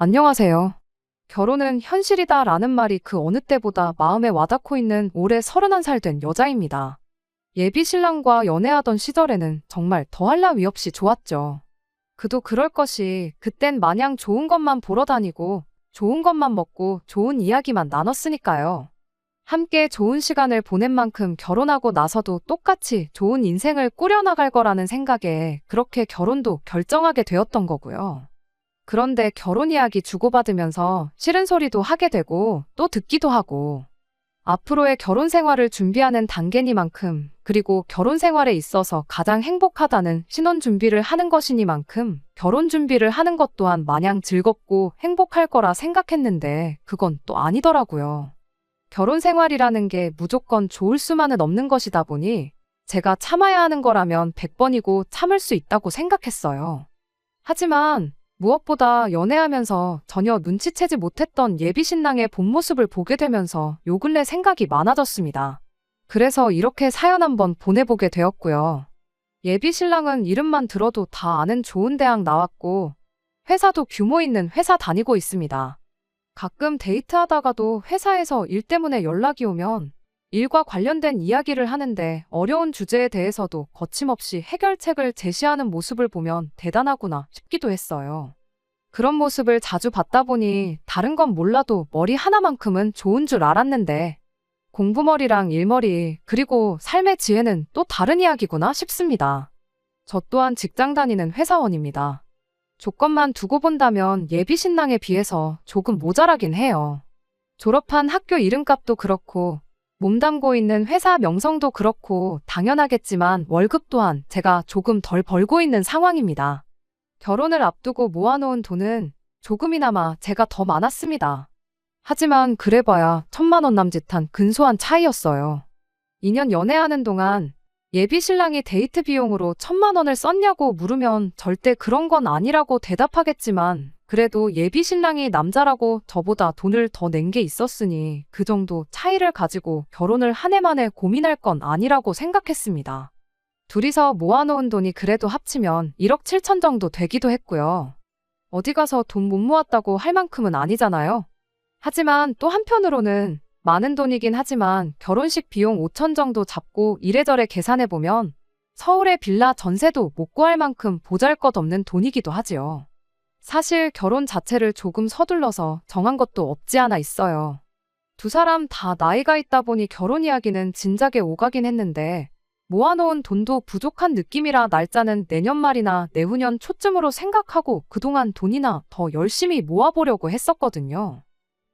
안녕하세요. 결혼은 현실이다라는 말이 그 어느 때보다 마음에 와닿고 있는 올해 31살 된 여자입니다. 예비 신랑과 연애하던 시절에는 정말 더할 나위 없이 좋았죠. 그도 그럴 것이 그땐 마냥 좋은 것만 보러 다니고 좋은 것만 먹고 좋은 이야기만 나눴으니까요. 함께 좋은 시간을 보낸 만큼 결혼하고 나서도 똑같이 좋은 인생을 꾸려나갈 거라는 생각에 그렇게 결혼도 결정하게 되었던 거고요. 그런데 결혼 이야기 주고받으면서 싫은 소리도 하게 되고 또 듣기도 하고 앞으로의 결혼 생활을 준비하는 단계니만큼 그리고 결혼 생활에 있어서 가장 행복하다는 신혼 준비를 하는 것이니만큼 결혼 준비를 하는 것 또한 마냥 즐겁고 행복할 거라 생각했는데 그건 또 아니더라고요. 결혼 생활이라는 게 무조건 좋을 수만은 없는 것이다 보니 제가 참아야 하는 거라면 100번이고 참을 수 있다고 생각했어요. 하지만 무엇보다 연애하면서 전혀 눈치채지 못했던 예비 신랑의 본 모습을 보게 되면서 요 근래 생각이 많아졌습니다. 그래서 이렇게 사연 한번 보내보게 되었고요. 예비 신랑은 이름만 들어도 다 아는 좋은 대학 나왔고 회사도 규모 있는 회사 다니고 있습니다. 가끔 데이트하다가도 회사에서 일 때문에 연락이 오면 일과 관련된 이야기를 하는데 어려운 주제에 대해서도 거침없이 해결책을 제시하는 모습을 보면 대단하구나 싶기도 했어요. 그런 모습을 자주 봤다 보니 다른 건 몰라도 머리 하나만큼은 좋은 줄 알았는데 공부머리랑 일머리 그리고 삶의 지혜는 또 다른 이야기구나 싶습니다. 저 또한 직장 다니는 회사원입니다. 조건만 두고 본다면 예비 신랑에 비해서 조금 모자라긴 해요. 졸업한 학교 이름값도 그렇고 몸담고 있는 회사 명성도 그렇고 당연하겠지만 월급 또한 제가 조금 덜 벌고 있는 상황입니다. 결혼을 앞두고 모아놓은 돈은 조금이나마 제가 더 많았습니다. 하지만 그래봐야 1,000만 원 남짓한 근소한 차이였어요. 2년 연애하는 동안 예비 신랑이 데이트 비용으로 1,000만 원을 썼냐고 물으면 절대 그런 건 아니라고 대답하겠지만 그래도 예비 신랑이 남자라고 저보다 돈을 더 낸 게 있었으니 그 정도 차이를 가지고 결혼을 한 해 만에 고민할 건 아니라고 생각했습니다. 둘이서 모아놓은 돈이 그래도 합치면 1억 7천 정도 되기도 했고요. 어디 가서 돈 못 모았다고 할 만큼은 아니잖아요. 하지만 또 한편으로는 많은 돈이긴 하지만 결혼식 비용 5천 정도 잡고 이래저래 계산해보면 서울의 빌라 전세도 못 구할 만큼 보잘것없는 돈이기도 하지요. 사실 결혼 자체를 조금 서둘러서 정한 것도 없지 않아 있어요. 두 사람 다 나이가 있다 보니 결혼 이야기는 진작에 오가긴 했는데 모아놓은 돈도 부족한 느낌이라 날짜는 내년 말이나 내후년 초쯤으로 생각하고 그동안 돈이나 더 열심히 모아보려고 했었거든요.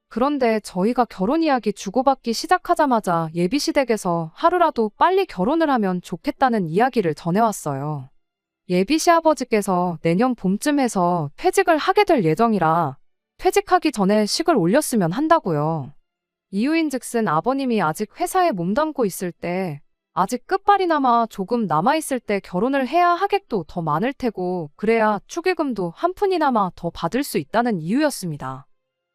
그런데 저희가 결혼 이야기 주고받기 시작하자마자 예비시댁에서 하루라도 빨리 결혼을 하면 좋겠다는 이야기를 전해왔어요. 예비 시아버지께서 내년 봄쯤에서 퇴직을 하게 될 예정이라 퇴직하기 전에 식을 올렸으면 한다고요. 이유인즉슨 아버님이 아직 회사에 몸담고 있을 때 아직 끝발이나마 조금 남아있을 때 결혼을 해야 하객도 더 많을 테고 그래야 축의금도 한 푼이나마 더 받을 수 있다는 이유였습니다.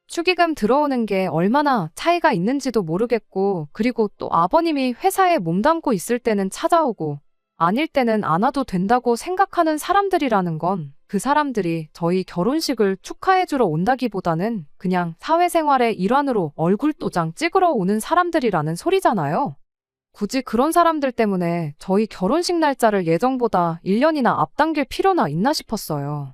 축의금 들어오는 게 얼마나 차이가 있는지도 모르겠고 그리고 또 아버님이 회사에 몸담고 있을 때는 찾아오고 아닐 때는 안 와도 된다고 생각하는 사람들이라는 건 그 사람들이 저희 결혼식을 축하해주러 온다기보다는 그냥 사회생활의 일환으로 얼굴도장 찍으러 오는 사람들이라는 소리잖아요. 굳이 그런 사람들 때문에 저희 결혼식 날짜를 예정보다 1년이나 앞당길 필요나 있나 싶었어요.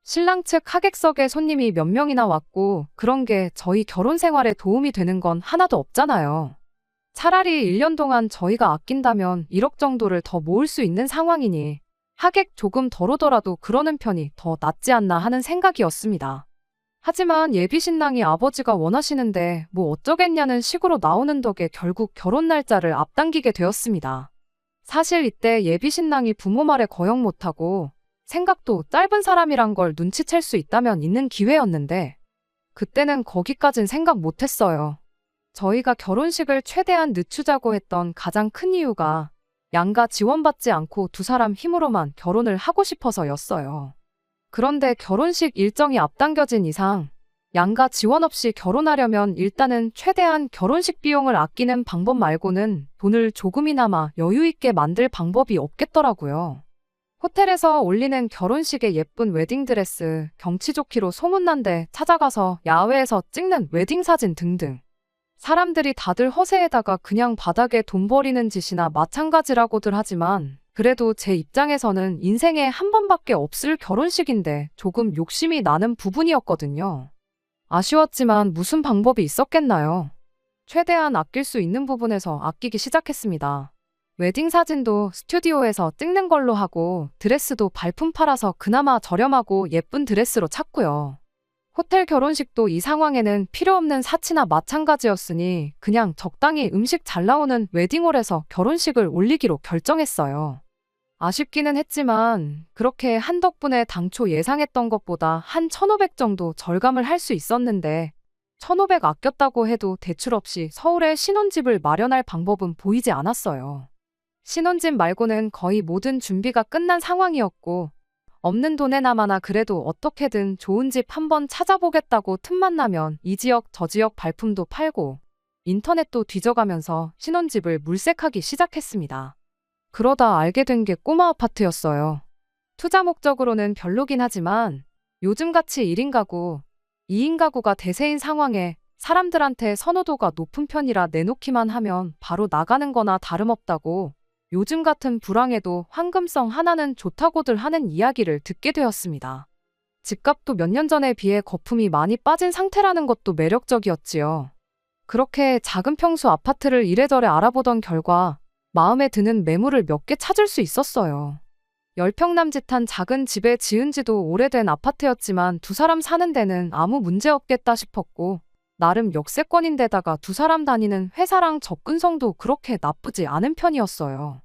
신랑 측 하객석에 손님이 몇 명이나 왔고 그런 게 저희 결혼 생활에 도움이 되는 건 하나도 없잖아요. 차라리 1년 동안 저희가 아낀다면 1억 정도를 더 모을 수 있는 상황이니 하객 조금 덜 오더라도 그러는 편이 더 낫지 않나 하는 생각이었습니다. 하지만 예비 신랑이 아버지가 원하시는데 뭐 어쩌겠냐는 식으로 나오는 덕에 결국 결혼 날짜를 앞당기게 되었습니다. 사실 이때 예비 신랑이 부모 말에 거역 못하고 생각도 짧은 사람이란 걸 눈치챌 수 있다면 있는 기회였는데 그때는 거기까진 생각 못했어요. 저희가 결혼식을 최대한 늦추자고 했던 가장 큰 이유가 양가 지원받지 않고 두 사람 힘으로만 결혼을 하고 싶어서였어요. 그런데 결혼식 일정이 앞당겨진 이상 양가 지원 없이 결혼하려면 일단은 최대한 결혼식 비용을 아끼는 방법 말고는 돈을 조금이나마 여유 있게 만들 방법이 없겠더라고요. 호텔에서 올리는 결혼식의 예쁜 웨딩드레스, 경치 좋기로 소문난 데 찾아가서 야외에서 찍는 웨딩 사진 등등. 사람들이 다들 허세에다가 그냥 바닥에 돈 버리는 짓이나 마찬가지라고들 하지만 그래도 제 입장에서는 인생에 한 번밖에 없을 결혼식인데 조금 욕심이 나는 부분이었거든요. 아쉬웠지만 무슨 방법이 있었겠나요? 최대한 아낄 수 있는 부분에서 아끼기 시작했습니다. 웨딩 사진도 스튜디오에서 찍는 걸로 하고 드레스도 발품 팔아서 그나마 저렴하고 예쁜 드레스로 찾고요. 호텔 결혼식도 이 상황에는 필요 없는 사치나 마찬가지였으니 그냥 적당히 음식 잘 나오는 웨딩홀에서 결혼식을 올리기로 결정했어요. 아쉽기는 했지만 그렇게 한 덕분에 당초 예상했던 것보다 한 1,500 정도 절감을 할 수 있었는데 1,500 아꼈다고 해도 대출 없이 서울에 신혼집을 마련할 방법은 보이지 않았어요. 신혼집 말고는 거의 모든 준비가 끝난 상황이었고 없는 돈에나마나 그래도 어떻게든 좋은 집 한번 찾아보겠다고 틈만 나면 이 지역 저 지역 발품도 팔고 인터넷도 뒤져가면서 신혼집을 물색하기 시작했습니다. 그러다 알게 된 게 꼬마 아파트였어요. 투자 목적으로는 별로긴 하지만 요즘같이 1인 가구, 2인 가구가 대세인 상황에 사람들한테 선호도가 높은 편이라 내놓기만 하면 바로 나가는 거나 다름없다고 요즘 같은 불황에도 황금성 하나는 좋다고들 하는 이야기를 듣게 되었습니다. 집값도 몇 년 전에 비해 거품이 많이 빠진 상태라는 것도 매력적이었지요. 그렇게 작은 평수 아파트를 이래저래 알아보던 결과 마음에 드는 매물을 몇 개 찾을 수 있었어요. 10평 남짓한 작은 집에 지은 지도 오래된 아파트였지만 두 사람 사는 데는 아무 문제 없겠다 싶었고 나름 역세권인데다가 두 사람 다니는 회사랑 접근성도 그렇게 나쁘지 않은 편이었어요.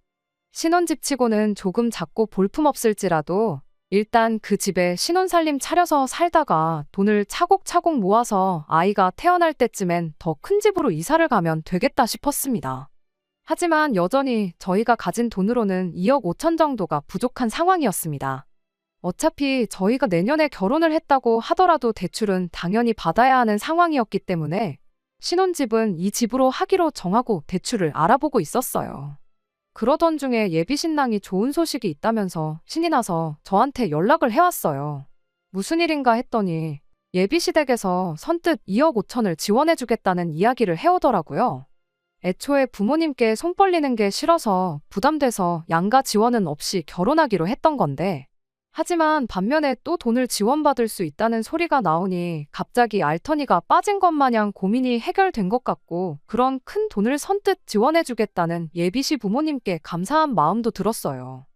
신혼집 치고는 조금 작고 볼품없을지라도 일단 그 집에 신혼살림 차려서 살다가 돈을 차곡차곡 모아서 아이가 태어날 때쯤엔 더 큰 집으로 이사를 가면 되겠다 싶었습니다. 하지만 여전히 저희가 가진 돈으로는 2억 5천 정도가 부족한 상황이었습니다. 어차피 저희가 내년에 결혼을 했다고 하더라도 대출은 당연히 받아야 하는 상황이었기 때문에 신혼집은 이 집으로 하기로 정하고 대출을 알아보고 있었어요. 그러던 중에 예비 신랑이 좋은 소식이 있다면서 신이 나서 저한테 연락을 해왔어요. 무슨 일인가 했더니 예비 시댁에서 선뜻 2억 5천을 지원해주겠다는 이야기를 해오더라고요. 애초에 부모님께 손 벌리는 게 싫어서 부담돼서 양가 지원은 없이 결혼하기로 했던 건데 하지만 반면에 또 돈을 지원받을 수 있다는 소리가 나오니 갑자기 알터니가 빠진 것 마냥 고민이 해결된 것 같고 그런 큰 돈을 선뜻 지원해주겠다는 예비시 부모님께 감사한 마음도 들었어요.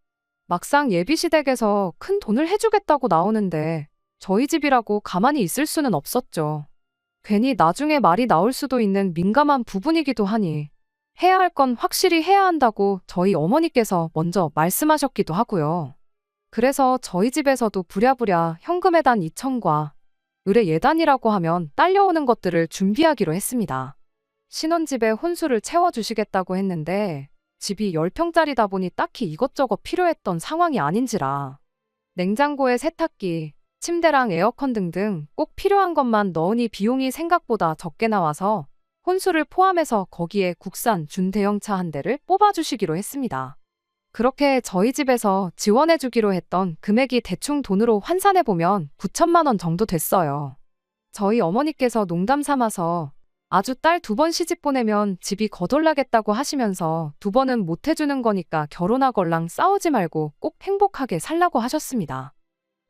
막상 예비시댁에서 큰 돈을 해주겠다고 나오는데 저희 집이라고 가만히 있을 수는 없었죠. 괜히 나중에 말이 나올 수도 있는 민감한 부분이기도 하니 해야 할 건 확실히 해야 한다고 저희 어머니께서 먼저 말씀하셨기도 하고요. 그래서 저희 집에서도 부랴부랴 현금예단 2천과 의뢰예단이라고 하면 딸려오는 것들을 준비하기로 했습니다. 신혼집에 혼수를 채워주시겠다고 했는데 집이 10평짜리다 보니 딱히 이것저것 필요했던 상황이 아닌지라 냉장고에 세탁기, 침대랑 에어컨 등등 꼭 필요한 것만 넣으니 비용이 생각보다 적게 나와서 혼수를 포함해서 거기에 국산 준대형차 한 대를 뽑아주시기로 했습니다. 그렇게 저희 집에서 지원해주기로 했던 금액이 대충 돈으로 환산해보면 9천만 원 정도 됐어요. 저희 어머니께서 농담 삼아서 아주 딸 2번 시집 보내면 집이 거덜나겠다고 하시면서 2번은 못 해주는 거니까 결혼하걸랑 싸우지 말고 꼭 행복하게 살라고 하셨습니다.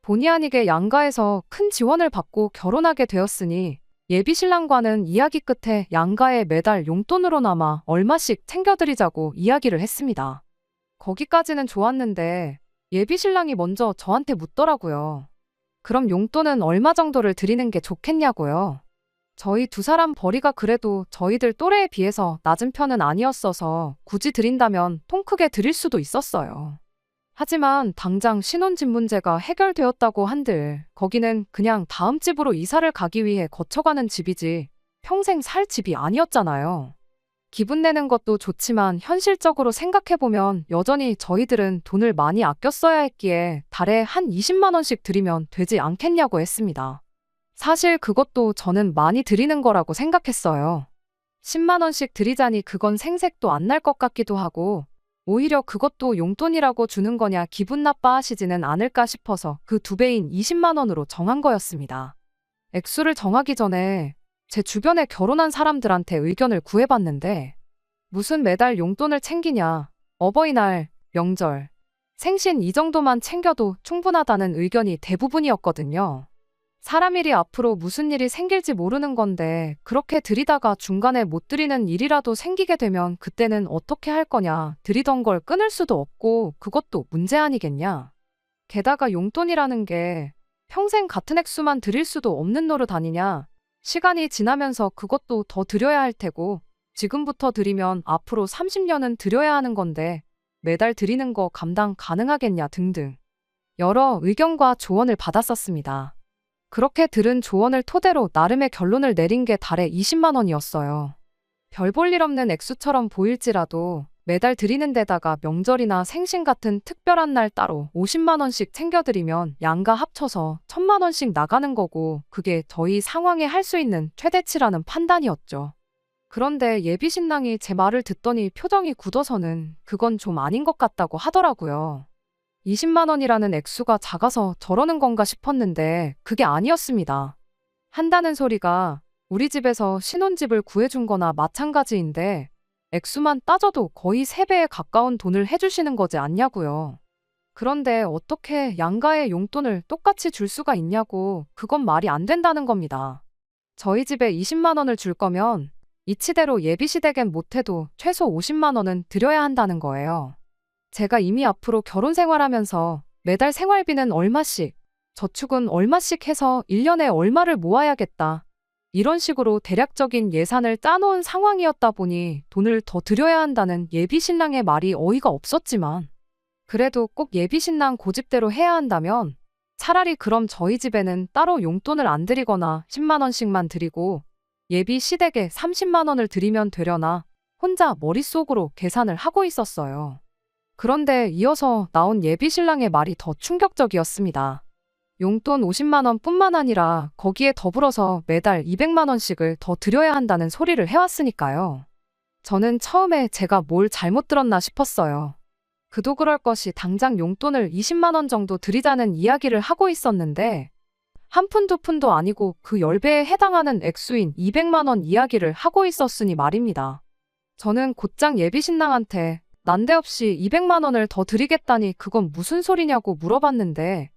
본의 아니게 양가에서 큰 지원을 받고 결혼하게 되었으니 예비신랑과는 이야기 끝에 양가에 매달 용돈으로나마 얼마씩 챙겨드리자고 이야기를 했습니다. 거기까지는 좋았는데 예비신랑이 먼저 저한테 묻더라고요. 그럼 용돈은 얼마 정도를 드리는 게 좋겠냐고요. 저희 두 사람 벌이가 그래도 저희들 또래에 비해서 낮은 편은 아니었어서 굳이 드린다면 통 크게 드릴 수도 있었어요. 하지만 당장 신혼집 문제가 해결되었다고 한들 거기는 그냥 다음 집으로 이사를 가기 위해 거쳐가는 집이지 평생 살 집이 아니었잖아요. 기분 내는 것도 좋지만 현실적으로 생각해보면 여전히 저희들은 돈을 많이 아껴 써야 했기에 달에 한 20만 원씩 드리면 되지 않겠냐고 했습니다. 사실 그것도 저는 많이 드리는 거라고 생각했어요. 10만 원씩 드리자니 그건 생색도 안 날 것 같기도 하고 오히려 그것도 용돈이라고 주는 거냐 기분 나빠하시지는 않을까 싶어서 그 2배인 20만 원으로 정한 거였습니다. 액수를 정하기 전에 제 주변에 결혼한 사람들한테 의견을 구해봤는데 무슨 매달 용돈을 챙기냐, 어버이날, 명절, 생신 이 정도만 챙겨도 충분하다는 의견이 대부분이었거든요. 사람 일이 앞으로 무슨 일이 생길지 모르는 건데 그렇게 들이다가 중간에 못 드리는 일이라도 생기게 되면 그때는 어떻게 할 거냐, 드리던 걸 끊을 수도 없고 그것도 문제 아니겠냐. 게다가 용돈이라는 게 평생 같은 액수만 드릴 수도 없는 노릇 아니냐. 시간이 지나면서 그것도 더 드려야 할 테고 지금부터 드리면 앞으로 30년은 드려야 하는 건데 매달 드리는 거 감당 가능하겠냐 등등 여러 의견과 조언을 받았었습니다. 그렇게 들은 조언을 토대로 나름의 결론을 내린 게 달에 20만 원이었어요. 별 볼 일 없는 액수처럼 보일지라도 매달 드리는 데다가 명절이나 생신 같은 특별한 날 따로 50만 원씩 챙겨드리면 양가 합쳐서 1000만 원씩 나가는 거고 그게 저희 상황에 할 수 있는 최대치라는 판단이었죠. 그런데 예비 신랑이 제 말을 듣더니 표정이 굳어서는 그건 좀 아닌 것 같다고 하더라고요. 20만 원이라는 액수가 작아서 저러는 건가 싶었는데 그게 아니었습니다. 한다는 소리가 우리 집에서 신혼집을 구해준 거나 마찬가지인데 액수만 따져도 거의 3배에 가까운 돈을 해주시는 거지 않냐고요. 그런데 어떻게 양가의 용돈을 똑같이 줄 수가 있냐고 그건 말이 안 된다는 겁니다. 저희 집에 20만 원을 줄 거면 이치대로 예비시댁엔 못해도 최소 50만 원은 드려야 한다는 거예요. 제가 이미 앞으로 결혼 생활하면서 매달 생활비는 얼마씩, 저축은 얼마씩 해서 1년에 얼마를 모아야겠다. 이런 식으로 대략적인 예산을 짜놓은 상황이었다 보니 돈을 더 드려야 한다는 예비신랑의 말이 어이가 없었지만 그래도 꼭 예비신랑 고집대로 해야 한다면 차라리 그럼 저희 집에는 따로 용돈을 안 드리거나 10만 원씩만 드리고 예비시댁에 30만 원을 드리면 되려나 혼자 머릿속으로 계산을 하고 있었어요. 그런데 이어서 나온 예비신랑의 말이 더 충격적이었습니다. 용돈 50만 원 뿐만 아니라 거기에 더불어서 매달 200만 원씩을 더 드려야 한다는 소리를 해왔으니까요. 저는 처음에 제가 뭘 잘못 들었나 싶었어요. 그도 그럴 것이 당장 용돈을 20만 원 정도 드리자는 이야기를 하고 있었는데 한 푼 두 푼도 아니고 그 10배에 해당하는 액수인 200만 원 이야기를 하고 있었으니 말입니다. 저는 곧장 예비신랑한테 난데없이 200만 원을 더 드리겠다니 그건 무슨 소리냐고 물어봤는데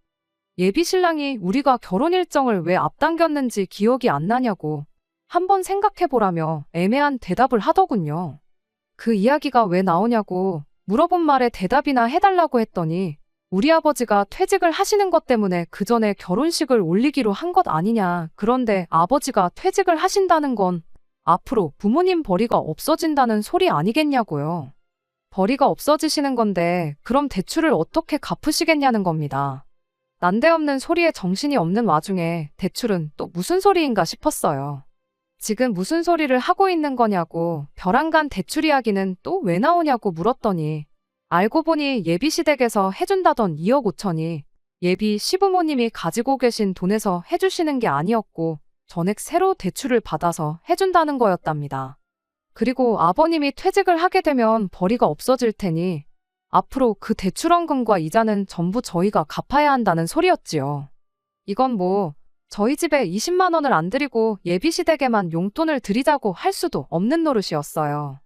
예비신랑이 우리가 결혼 일정을 왜 앞당겼는지 기억이 안 나냐고 한번 생각해보라며 애매한 대답을 하더군요. 그 이야기가 왜 나오냐고 물어본 말에 대답이나 해달라고 했더니 우리 아버지가 퇴직을 하시는 것 때문에 그 전에 결혼식을 올리기로 한 것 아니냐. 그런데 아버지가 퇴직을 하신다는 건 앞으로 부모님 벌이가 없어진다는 소리 아니겠냐고요. 벌이가 없어지시는 건데 그럼 대출을 어떻게 갚으시겠냐는 겁니다. 난데없는 소리에 정신이 없는 와중에 대출은 또 무슨 소리인가 싶었어요. 지금 무슨 소리를 하고 있는 거냐고 벼랑간 대출 이야기는 또 왜 나오냐고 물었더니 알고 보니 예비시댁에서 해준다던 2억 5천이 예비 시부모님이 가지고 계신 돈에서 해주시는 게 아니었고 전액 새로 대출을 받아서 해준다는 거였답니다. 그리고 아버님이 퇴직을 하게 되면 벌이가 없어질 테니 앞으로 그 대출원금과 이자는 전부 저희가 갚아야 한다는 소리였지요. 이건 뭐 저희 집에 20만 원을 안 드리고 예비시댁에만 용돈을 드리자고 할 수도 없는 노릇이었어요.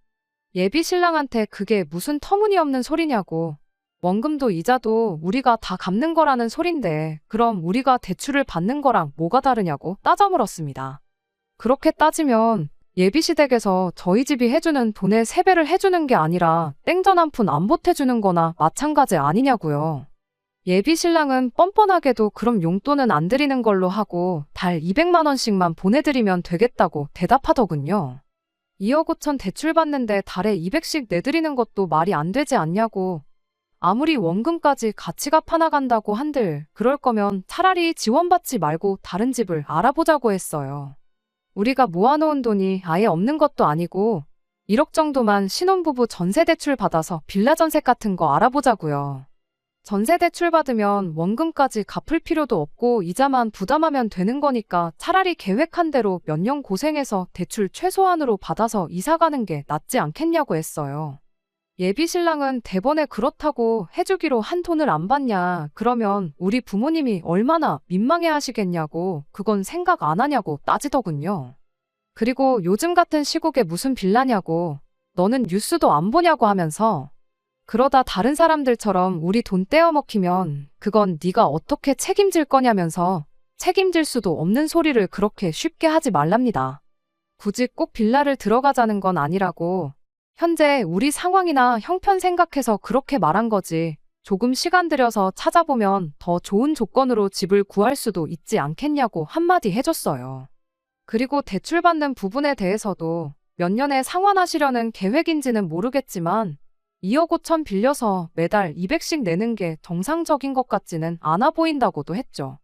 예비신랑한테 그게 무슨 터무니없는 소리냐고 원금도 이자도 우리가 다 갚는 거라는 소린데 그럼 우리가 대출을 받는 거랑 뭐가 다르냐고 따져 물었습니다. 그렇게 따지면 예비시댁에서 저희 집이 해주는 돈의 3배를 해주는 게 아니라 땡전 한 푼 안 보태주는 거나 마찬가지 아니냐고요. 예비신랑은 뻔뻔하게도 그럼 용돈은 안 드리는 걸로 하고 달 200만 원씩만 보내드리면 되겠다고 대답하더군요. 2억 5천 대출 받는데 달에 200씩 내드리는 것도 말이 안 되지 않냐고. 아무리 원금까지 같이 갚아나간다고 한들 그럴 거면 차라리 지원받지 말고 다른 집을 알아보자고 했어요. 우리가 모아놓은 돈이 아예 없는 것도 아니고 1억 정도만 신혼부부 전세대출 받아서 빌라 전세 같은 거 알아보자고요. 전세대출 받으면 원금까지 갚을 필요도 없고 이자만 부담하면 되는 거니까 차라리 계획한 대로 몇 년 고생해서 대출 최소한으로 받아서 이사 가는 게 낫지 않겠냐고 했어요. 예비 신랑은 대번에 그렇다고 해주기로 한 돈을 안 받냐, 그러면 우리 부모님이 얼마나 민망해 하시겠냐고, 그건 생각 안 하냐고 따지더군요. 그리고 요즘 같은 시국에 무슨 빌라냐고, 너는 뉴스도 안 보냐고 하면서, 그러다 다른 사람들처럼 우리 돈 떼어먹히면 그건 네가 어떻게 책임질 거냐면서 책임질 수도 없는 소리를 그렇게 쉽게 하지 말랍니다. 굳이 꼭 빌라를 들어가자는 건 아니라고, 현재 우리 상황이나 형편 생각해서 그렇게 말한 거지, 조금 시간 들여서 찾아보면 더 좋은 조건으로 집을 구할 수도 있지 않겠냐고 한마디 해줬어요. 그리고 대출받는 부분에 대해서도 몇 년에 상환하시려는 계획인지는 모르겠지만 2억 5천 빌려서 매달 200씩 내는 게 정상적인 것 같지는 않아 보인다고도 했죠.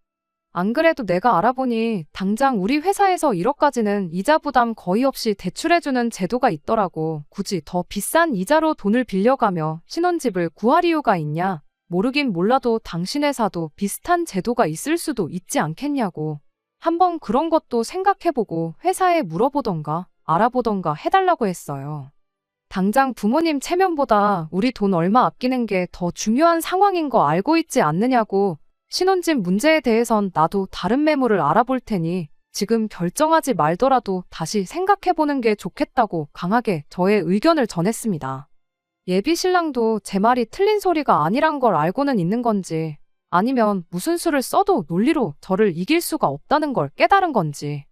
안 그래도 내가 알아보니 당장 우리 회사에서 1억까지는 이자 부담 거의 없이 대출해주는 제도가 있더라고. 굳이 더 비싼 이자로 돈을 빌려가며 신혼집을 구할 이유가 있냐? 모르긴 몰라도 당신 회사도 비슷한 제도가 있을 수도 있지 않겠냐고. 한번 그런 것도 생각해보고 회사에 물어보던가 알아보던가 해달라고 했어요. 당장 부모님 체면보다 우리 돈 얼마 아끼는 게 더 중요한 상황인 거 알고 있지 않느냐고. 신혼집 문제에 대해선 나도 다른 매물을 알아볼 테니 지금 결정하지 말더라도 다시 생각해보는 게 좋겠다고 강하게 저의 의견을 전했습니다. 예비 신랑도 제 말이 틀린 소리가 아니란 걸 알고는 있는 건지, 아니면 무슨 수를 써도 논리로 저를 이길 수가 없다는 걸 깨달은 건지,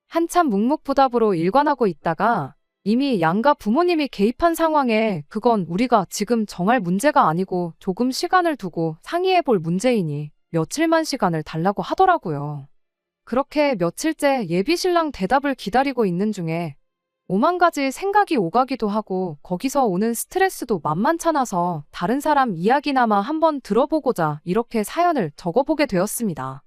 한참 묵묵부답으로 일관하고 있다가 이미 양가 부모님이 개입한 상황에 그건 우리가 지금 정할 문제가 아니고 조금 시간을 두고 상의해볼 문제이니 며칠만 시간을 달라고 하더라고요. 그렇게 며칠째 예비 신랑 대답을 기다리고 있는 중에 오만 가지 생각이 오가기도 하고 거기서 오는 스트레스도 만만찮아서 다른 사람 이야기나마 한번 들어보고자 이렇게 사연을 적어보게 되었습니다.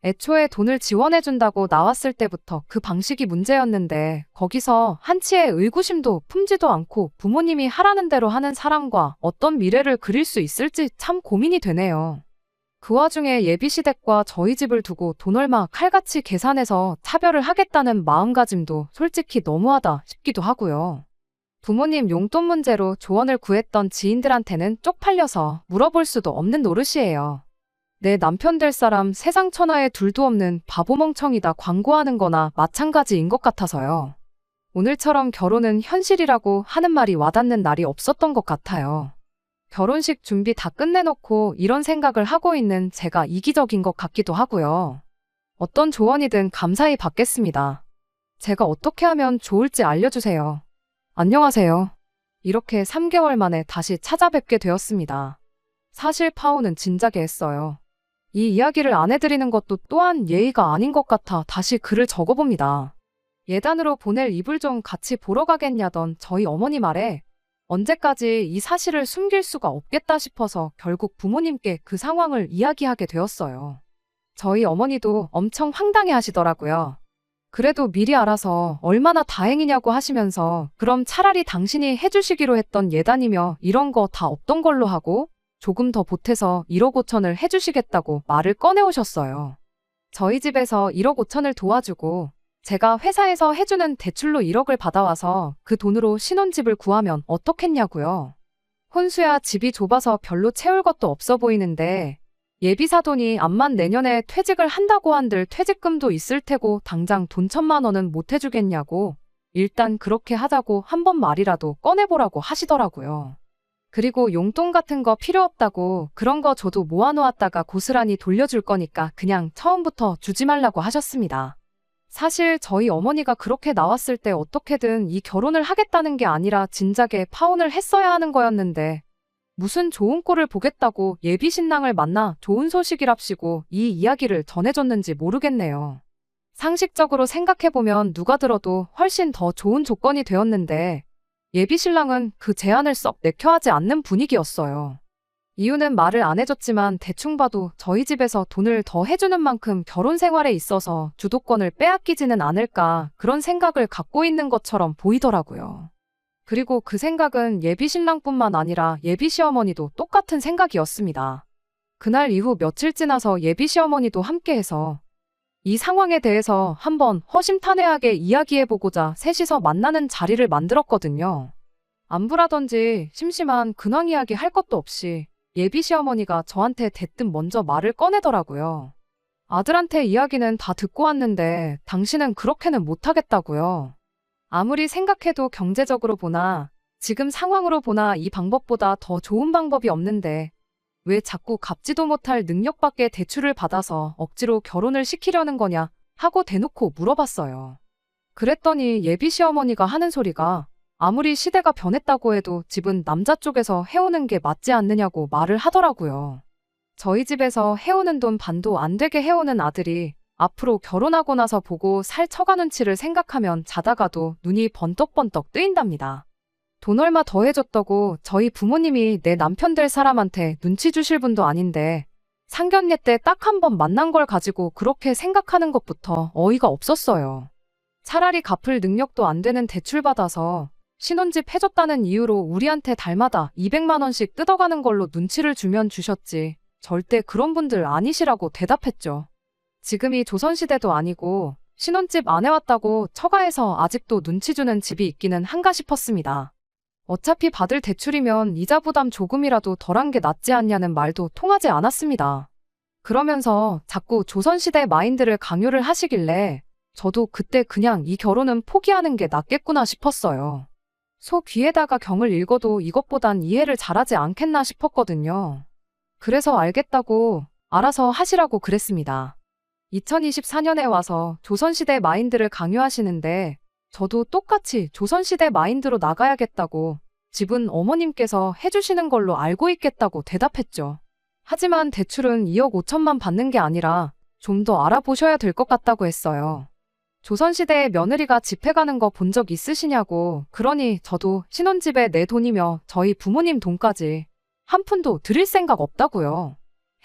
애초에 돈을 지원해준다고 나왔을 때부터 그 방식이 문제였는데 거기서 한치의 의구심도 품지도 않고 부모님이 하라는 대로 하는 사람과 어떤 미래를 그릴 수 있을지 참 고민이 되네요. 그 와중에 예비시댁과 저희 집을 두고 돈 얼마 칼같이 계산해서 차별을 하겠다는 마음가짐도 솔직히 너무하다 싶기도 하고요. 부모님 용돈 문제로 조언을 구했던 지인들한테는 쪽팔려서 물어볼 수도 없는 노릇이에요. 내 남편 될 사람 세상 천하에 둘도 없는 바보 멍청이다 광고하는 거나 마찬가지인 것 같아서요. 오늘처럼 결혼은 현실이라고 하는 말이 와닿는 날이 없었던 것 같아요. 결혼식 준비 다 끝내놓고 이런 생각을 하고 있는 제가 이기적인 것 같기도 하고요. 어떤 조언이든 감사히 받겠습니다. 제가 어떻게 하면 좋을지 알려주세요. 안녕하세요. 이렇게 3개월 만에 다시 찾아뵙게 되었습니다. 사실 파혼은 진작에 했어요. 이 이야기를 안 해드리는 것도 또한 예의가 아닌 것 같아 다시 글을 적어봅니다. 예단으로 보낼 이불 좀 같이 보러 가겠냐던 저희 어머니 말에 언제까지 이 사실을 숨길 수가 없겠다 싶어서 결국 부모님께 그 상황을 이야기하게 되었어요. 저희 어머니도 엄청 황당해 하시더라고요. 그래도 미리 알아서 얼마나 다행이냐고 하시면서 그럼 차라리 당신이 해주시기로 했던 예단이며 이런 거 다 없던 걸로 하고 조금 더 보태서 1억 5천을 해주시겠다고 말을 꺼내오셨어요. 저희 집에서 1억 5천을 도와주고 제가 회사에서 해주는 대출로 1억을 받아와서 그 돈으로 신혼집을 구하면 어떻겠냐고요. 혼수야 집이 좁아서 별로 채울 것도 없어 보이는데 예비사돈이 암만 내년에 퇴직을 한다고 한들 퇴직금도 있을 테고 당장 돈 1,000만 원은 못 해주겠냐고 일단 그렇게 하자고 한 번 말이라도 꺼내보라고 하시더라고요. 그리고 용돈 같은 거 필요 없다고 그런 거 저도 모아놓았다가 고스란히 돌려줄 거니까 그냥 처음부터 주지 말라고 하셨습니다. 사실 저희 어머니가 그렇게 나왔을 때 어떻게든 이 결혼을 하겠다는 게 아니라 진작에 파혼을 했어야 하는 거였는데 무슨 좋은 꼴을 보겠다고 예비 신랑을 만나 좋은 소식이랍시고 이 이야기를 전해줬는지 모르겠네요. 상식적으로 생각해보면 누가 들어도 훨씬 더 좋은 조건이 되었는데 예비 신랑은 그 제안을 썩 내켜하지 않는 분위기였어요. 이유는 말을 안 해줬지만 대충 봐도 저희 집에서 돈을 더 해주는 만큼 결혼 생활에 있어서 주도권을 빼앗기지는 않을까 그런 생각을 갖고 있는 것처럼 보이더라고요. 그리고 그 생각은 예비 신랑뿐만 아니라 예비 시어머니도 똑같은 생각이었습니다. 그날 이후 며칠 지나서 예비 시어머니도 함께해서 이 상황에 대해서 한번 허심탄회하게 이야기해보고자 셋이서 만나는 자리를 만들었거든요. 안부라든지 심심한 근황 이야기 할 것도 없이 예비 시어머니가 저한테 대뜸 먼저 말을 꺼내더라고요. 아들한테 이야기는 다 듣고 왔는데 당신은 그렇게는 못하겠다고요. 아무리 생각해도 경제적으로 보나 지금 상황으로 보나 이 방법보다 더 좋은 방법이 없는데 왜 자꾸 갚지도 못할 능력밖에 대출을 받아서 억지로 결혼을 시키려는 거냐 하고 대놓고 물어봤어요. 그랬더니 예비 시어머니가 하는 소리가 아무리 시대가 변했다고 해도 집은 남자 쪽에서 해오는 게 맞지 않느냐고 말을 하더라고요. 저희 집에서 해오는 돈 반도 안 되게 해오는 아들이 앞으로 결혼하고 나서 보고 살 처가 눈치를 생각하면 자다가도 눈이 번떡번떡 뜨인답니다. 돈 얼마 더 해줬다고 저희 부모님이 내 남편 될 사람한테 눈치 주실 분도 아닌데 상견례 때 딱 한 번 만난 걸 가지고 그렇게 생각하는 것부터 어이가 없었어요. 차라리 갚을 능력도 안 되는 대출 받아서 신혼집 해줬다는 이유로 우리한테 달마다 200만 원씩 뜯어가는 걸로 눈치를 주면 주셨지 절대 그런 분들 아니시라고 대답했죠. 지금이 조선시대도 아니고 신혼집 안 해왔다고 처가에서 아직도 눈치 주는 집이 있기는 한가 싶었습니다. 어차피 받을 대출이면 이자 부담 조금이라도 덜한 게 낫지 않냐는 말도 통하지 않았습니다. 그러면서 자꾸 조선시대 마인드를 강요를 하시길래 저도 그때 그냥 이 결혼은 포기하는 게 낫겠구나 싶었어요. 소 귀에다가 경을 읽어도 이것보단 이해를 잘하지 않겠나 싶었거든요. 그래서 알겠다고 알아서 하시라고 그랬습니다. 2024년에 와서 조선시대 마인드를 강요하시는데 저도 똑같이 조선시대 마인드로 나가야겠다고 집은 어머님께서 해주시는 걸로 알고 있겠다고 대답했죠. 하지만 대출은 2억 5천만 받는 게 아니라 좀 더 알아보셔야 될 것 같다고 했어요. 조선시대에 며느리가 집해 가는 거 본 적 있으시냐고. 그러니 저도 신혼집에 내 돈이며 저희 부모님 돈까지 한 푼도 드릴 생각 없다고요.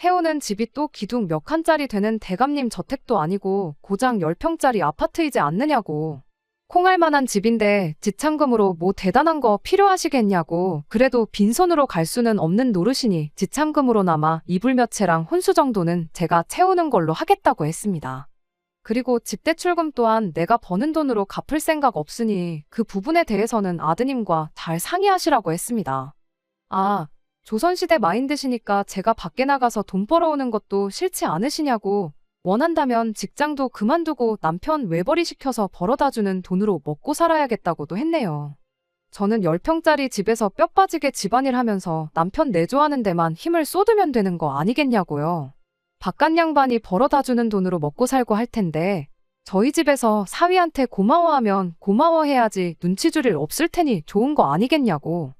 해오는 집이 또 기둥 몇 칸짜리 되는 대감님 저택도 아니고 고장 10평짜리 아파트이지 않느냐고. 콩할 만한 집인데 지참금으로 뭐 대단한 거 필요하시겠냐고. 그래도 빈손으로 갈 수는 없는 노릇이니 지참금으로나마 이불 몇 채랑 혼수 정도는 제가 채우는 걸로 하겠다고 했습니다. 그리고 집대출금 또한 내가 버는 돈으로 갚을 생각 없으니 그 부분에 대해서는 아드님과 잘 상의하시라고 했습니다. 아, 조선시대 마인드시니까 제가 밖에 나가서 돈 벌어오는 것도 싫지 않으시냐고. 원한다면 직장도 그만두고 남편 외벌이 시켜서 벌어다주는 돈으로 먹고 살아야겠다고도 했네요. 저는 10평짜리 집에서 뼈 빠지게 집안일 하면서 남편 내조하는 데만 힘을 쏟으면 되는 거 아니겠냐고요. 바깥 양반이 벌어다주는 돈으로 먹고 살고 할 텐데 저희 집에서 사위한테 고마워하면 고마워해야지 눈치 줄 일 없을 테니 좋은 거 아니겠냐고.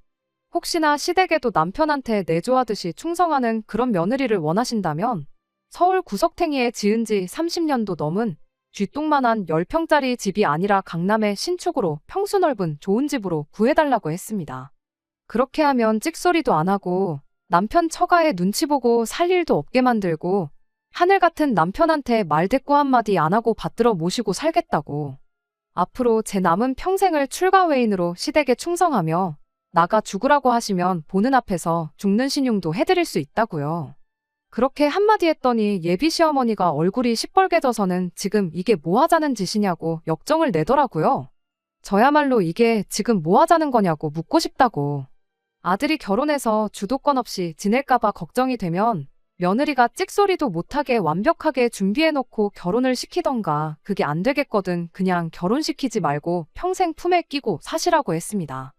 혹시나 시댁에도 남편한테 내조하듯이 충성하는 그런 며느리를 원하신다면 서울 구석탱이에 지은 지 30년도 넘은 쥐똥만한 10평짜리 집이 아니라 강남의 신축으로 평수 넓은 좋은 집으로 구해달라고 했습니다. 그렇게 하면 찍소리도 안 하고 남편 처가에 눈치 보고 살 일도 없게 만들고 하늘 같은 남편한테 말대꾸 한마디 안 하고 받들어 모시고 살겠다고. 앞으로 제 남은 평생을 출가외인으로 시댁에 충성하며 나가 죽으라고 하시면 보는 앞에서 죽는 신용도 해드릴 수 있다고요. 그렇게 한마디 했더니 예비 시어머니가 얼굴이 시뻘개져서는 지금 이게 뭐 하자는 짓이냐고 역정을 내더라고요. 저야말로 이게 지금 뭐 하자는 거냐고 묻고 싶다고. 아들이 결혼해서 주도권 없이 지낼까봐 걱정이 되면 며느리가 찍소리도 못하게 완벽하게 준비해놓고 결혼을 시키던가. 그게 안 되겠거든 그냥 결혼시키지 말고 평생 품에 끼고 사시라고 했습니다.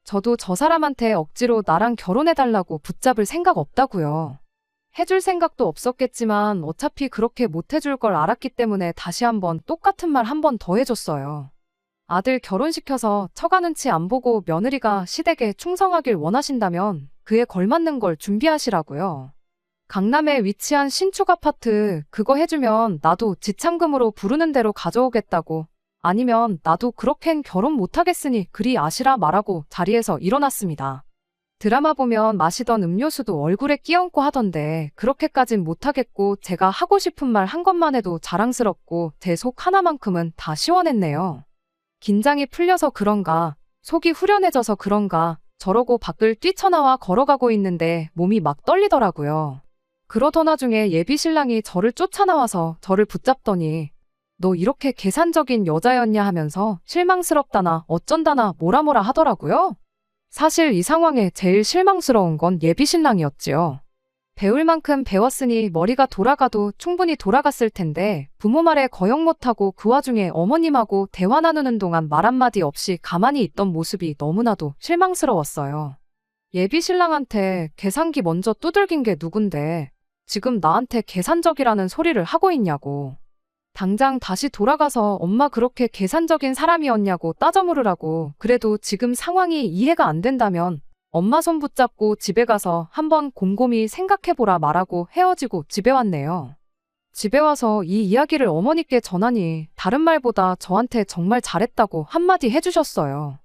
저도 저 사람한테 억지로 나랑 결혼해달라고 붙잡을 생각 없다고요. 해줄 생각도 없었겠지만 어차피 그렇게 못 해줄 걸 알았기 때문에 다시 한번 똑같은 말 한 번 더 해줬어요. 아들 결혼시켜서 처가 눈치 안 보고 며느리가 시댁에 충성하길 원하신다면 그에 걸맞는 걸 준비하시라고요. 강남에 위치한 신축 아파트 그거 해주면 나도 지참금으로 부르는 대로 가져오겠다고. 아니면 나도 그렇겐 결혼 못하겠으니 그리 아시라 말하고 자리에서 일어났습니다. 드라마 보면 마시던 음료수도 얼굴에 끼얹고 하던데 그렇게까진 못하겠고 제가 하고 싶은 말 한 것만 해도 자랑스럽고 제 속 하나만큼은 다 시원했네요. 긴장이 풀려서 그런가 속이 후련해져서 그런가 저러고 밖을 뛰쳐나와 걸어가고 있는데 몸이 막 떨리더라고요. 그러던 와중에 예비 신랑이 저를 쫓아나와서 저를 붙잡더니 너 이렇게 계산적인 여자였냐 하면서 실망스럽다나 어쩐다나 뭐라 하더라고요. 사실 이 상황에 제일 실망스러운 건 예비신랑이었지요. 배울 만큼 배웠으니 머리가 돌아가도 충분히 돌아갔을 텐데 부모 말에 거역 못하고 그 와중에 어머님하고 대화 나누는 동안 말 한마디 없이 가만히 있던 모습이 너무나도 실망스러웠어요. 예비신랑한테 계산기 먼저 두들긴 게 누군데 지금 나한테 계산적이라는 소리를 하고 있냐고. 당장 다시 돌아가서 엄마 그렇게 계산적인 사람이었냐고 따져 물으라고. 그래도 지금 상황이 이해가 안 된다면 엄마 손 붙잡고 집에 가서 한번 곰곰이 생각해보라 말하고 헤어지고 집에 왔네요. 집에 와서 이 이야기를 어머니께 전하니 다른 말보다 저한테 정말 잘했다고 한마디 해주셨어요.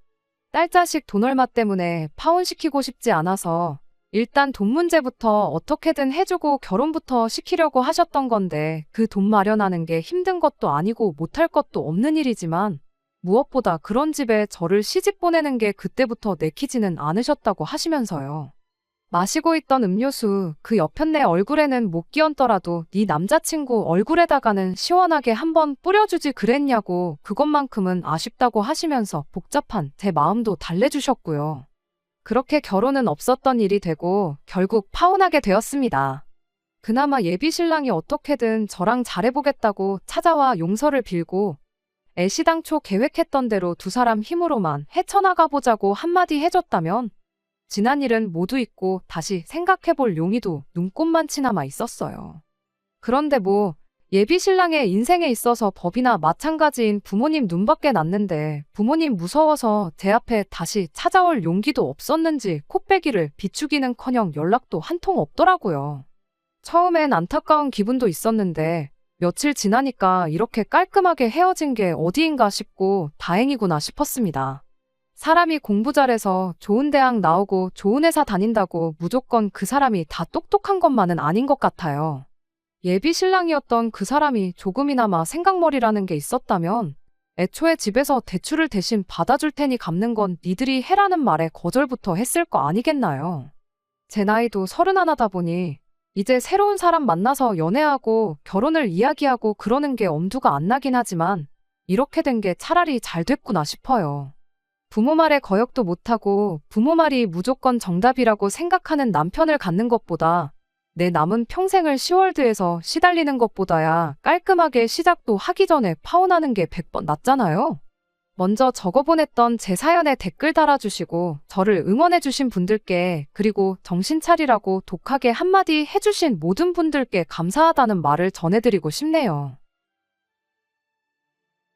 딸 자식 돈 얼마 때문에 파혼시키고 싶지 않아서 일단 돈 문제부터 어떻게든 해주고 결혼부터 시키려고 하셨던 건데 그 돈 마련하는 게 힘든 것도 아니고 못할 것도 없는 일이지만 무엇보다 그런 집에 저를 시집 보내는 게 그때부터 내키지는 않으셨다고 하시면서요. 마시고 있던 음료수 그 옆편네 얼굴에는 못 끼얹더라도 네 남자친구 얼굴에다가는 시원하게 한번 뿌려주지 그랬냐고 그것만큼은 아쉽다고 하시면서 복잡한 제 마음도 달래주셨고요. 그렇게 결혼은 없었던 일이 되고 결국 파혼하게 되었습니다. 그나마 예비신랑이 어떻게든 저랑 잘해보겠다고 찾아와 용서를 빌고 애시당초 계획했던 대로 두 사람 힘으로만 헤쳐나가보자고 한마디 해줬다면 지난 일은 모두 잊고 다시 생각해볼 용의도 눈꼽만치나마 있었어요. 그런데 뭐 예비신랑의 인생에 있어서 법이나 마찬가지인 부모님 눈밖에 났는데 부모님 무서워서 제 앞에 다시 찾아올 용기도 없었는지 코빼기를 비추기는커녕 연락도 한 통 없더라고요. 처음엔 안타까운 기분도 있었는데 며칠 지나니까 이렇게 깔끔하게 헤어진 게 어디인가 싶고 다행이구나 싶었습니다. 사람이 공부 잘해서 좋은 대학 나오고 좋은 회사 다닌다고 무조건 그 사람이 다 똑똑한 것만은 아닌 것 같아요. 예비신랑이었던 그 사람이 조금이나마 생각머리라는 게 있었다면 애초에 집에서 대출을 대신 받아줄 테니 갚는 건 니들이 해라는 말에 거절부터 했을 거 아니겠나요? 제 나이도 31이다 보니 이제 새로운 사람 만나서 연애하고 결혼을 이야기하고 그러는 게 엄두가 안 나긴 하지만 이렇게 된 게 차라리 잘 됐구나 싶어요. 부모 말에 거역도 못하고 부모 말이 무조건 정답이라고 생각하는 남편을 갖는 것보다 내 남은 평생을 시월드에서 시달리는 것보다야 깔끔하게 시작도 하기 전에 파혼하는 게 100번 낫잖아요. 먼저 적어보냈던 제 사연에 댓글 달아주시고 저를 응원해주신 분들께 그리고 정신 차리라고 독하게 한마디 해주신 모든 분들께 감사하다는 말을 전해드리고 싶네요.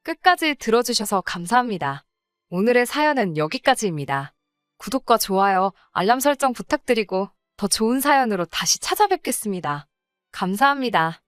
끝까지 들어주셔서 감사합니다. 오늘의 사연은 여기까지입니다. 구독과 좋아요, 알람 설정 부탁드리고 더 좋은 사연으로 다시 찾아뵙겠습니다. 감사합니다.